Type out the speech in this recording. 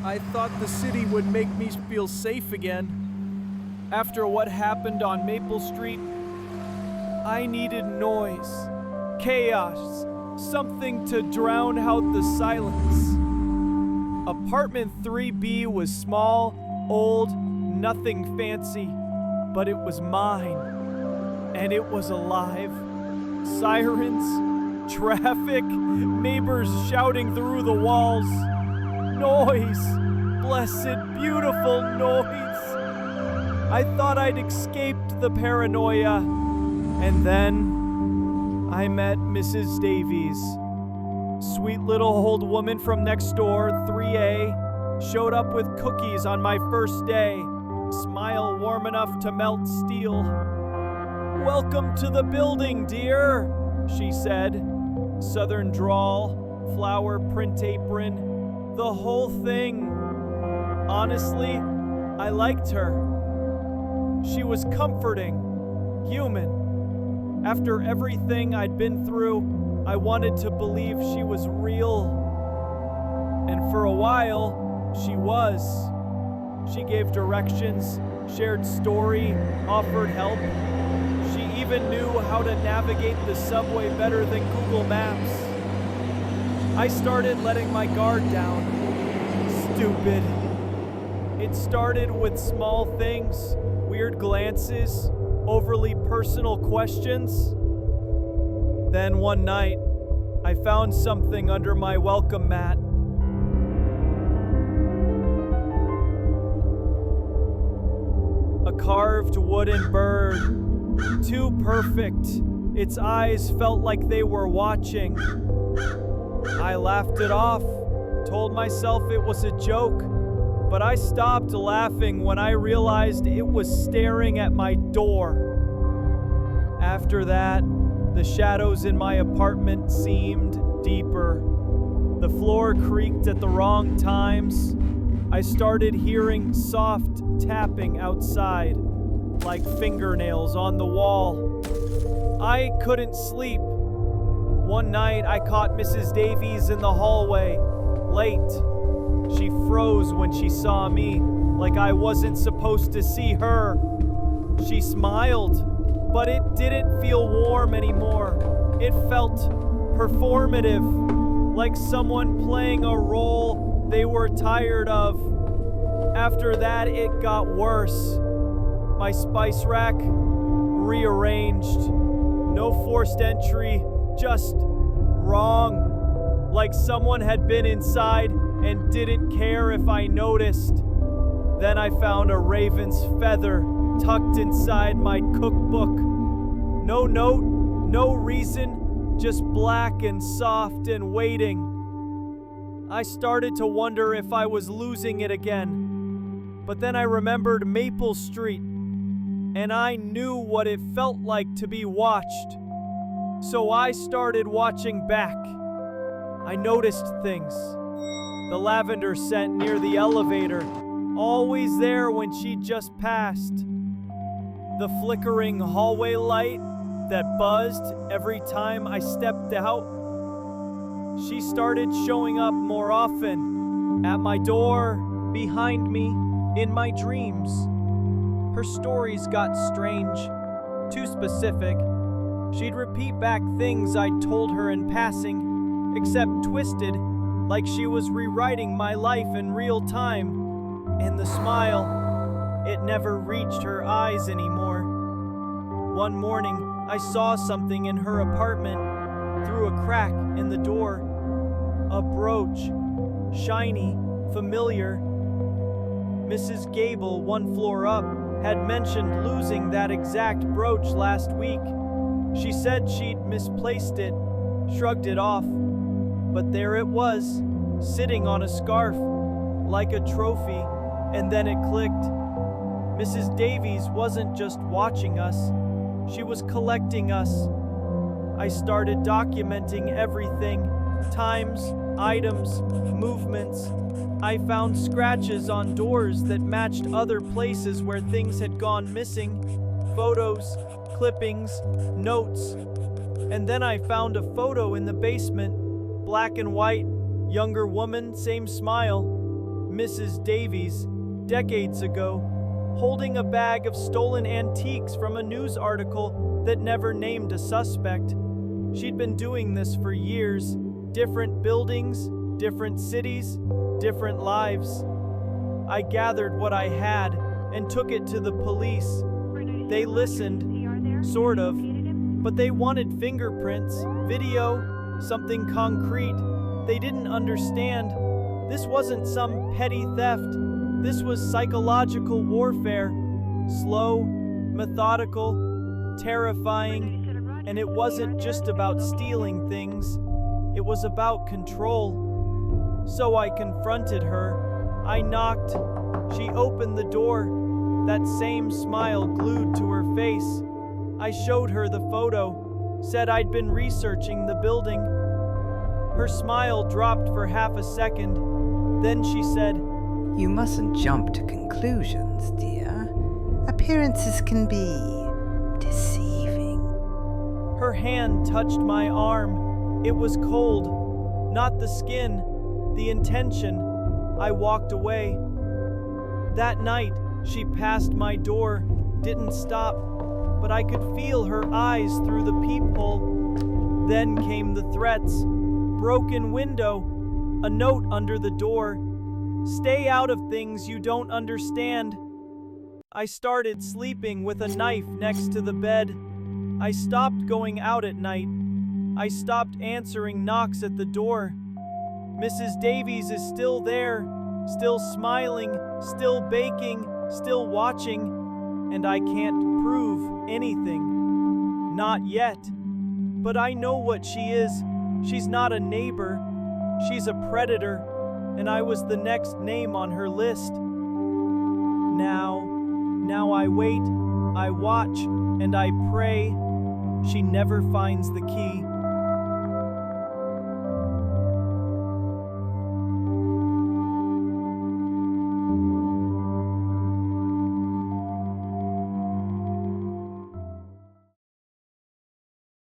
I thought the city would make me feel safe again. After what happened on Maple Street, I needed noise, chaos, something to drown out the silence. Apartment 3B was small, old, nothing fancy, but it was mine. And it was alive. Sirens, traffic, neighbors shouting through the walls. Noise, blessed, beautiful noise. I thought I'd escaped the paranoia. And then I met Mrs. Davies. Sweet little old woman from next door, 3A, showed up with cookies on my first day. Smile warm enough to melt steel. "Welcome to the building, dear," she said. Southern drawl, flower print apron, the whole thing. Honestly, I liked her. She was comforting, human. After everything I'd been through, I wanted to believe she was real. And for a while, she was. She gave directions, shared story, offered help. She even knew how to navigate the subway better than Google Maps. I started letting my guard down. Stupid. It started with small things, weird glances, overly personal questions. Then one night, I found something under my welcome mat. A carved wooden bird, too perfect. Its eyes felt like they were watching. I laughed it off, told myself it was a joke, but I stopped laughing when I realized it was staring at my door. After that, the shadows in my apartment seemed deeper. The floor creaked at the wrong times. I started hearing soft tapping outside, like fingernails on the wall. I couldn't sleep. One night, I caught Mrs. Davies in the hallway, late. She froze when she saw me, like I wasn't supposed to see her. She smiled, but it didn't feel warm anymore. It felt performative, like someone playing a role they were tired of. After that, it got worse. My spice rack rearranged. No forced entry, just wrong. Like someone had been inside and didn't care if I noticed. Then I found a raven's feather tucked inside my cookbook. No note, no reason, just black and soft and waiting. I started to wonder if I was losing it again. But then I remembered Maple Street, and I knew what it felt like to be watched. So I started watching back. I noticed things. The lavender scent near the elevator, always there when she just passed. The flickering hallway light that buzzed every time I stepped out. She started showing up more often, at my door, behind me, in my dreams. Her stories got strange, too specific. She'd repeat back things I'd told her in passing, except twisted, like she was rewriting my life in real time. And the smile, it never reached her eyes anymore. One morning, I saw something in her apartment through a crack in the door. A brooch, shiny, familiar. Mrs. Gable, one floor up, had mentioned losing that exact brooch last week. She said she'd misplaced it, shrugged it off. But there it was, sitting on a scarf, like a trophy, and then it clicked. Mrs. Davies wasn't just watching us, she was collecting us. I started documenting everything, times, items, movements. I found scratches on doors that matched other places where things had gone missing, photos, clippings, notes. And then I found a photo in the basement, black and white, younger woman, same smile. Mrs. Davies, decades ago, holding a bag of stolen antiques from a news article that never named a suspect. She'd been doing this for years, different buildings, different cities, different lives. I gathered what I had and took it to the police. They listened, sort of, but they wanted fingerprints, video, something concrete. They didn't understand. This wasn't some petty theft. This was psychological warfare. Slow, methodical, terrifying, and it wasn't just about stealing things. It was about control. So I confronted her. I knocked. She opened the door, that same smile glued to her face. I showed her the photo, said I'd been researching the building. Her smile dropped for half a second. Then she said, "You mustn't jump to conclusions, dear. Appearances can be deceiving." Her hand touched my arm. It was cold, not the skin, the intention. I walked away. That night, she passed my door, didn't stop, but I could feel her eyes through the peephole. Then came the threats. Broken window, a note under the door. Stay out of things you don't understand. I started sleeping with a knife next to the bed. I stopped going out at night. I stopped answering knocks at the door. Mrs. Davies is still there, still smiling, still baking, still watching, and I can't prove anything. Not yet. But I know what she is. She's not a neighbor. She's a predator, and I was the next name on her list. Now I wait, I watch, and I pray. She never finds the key.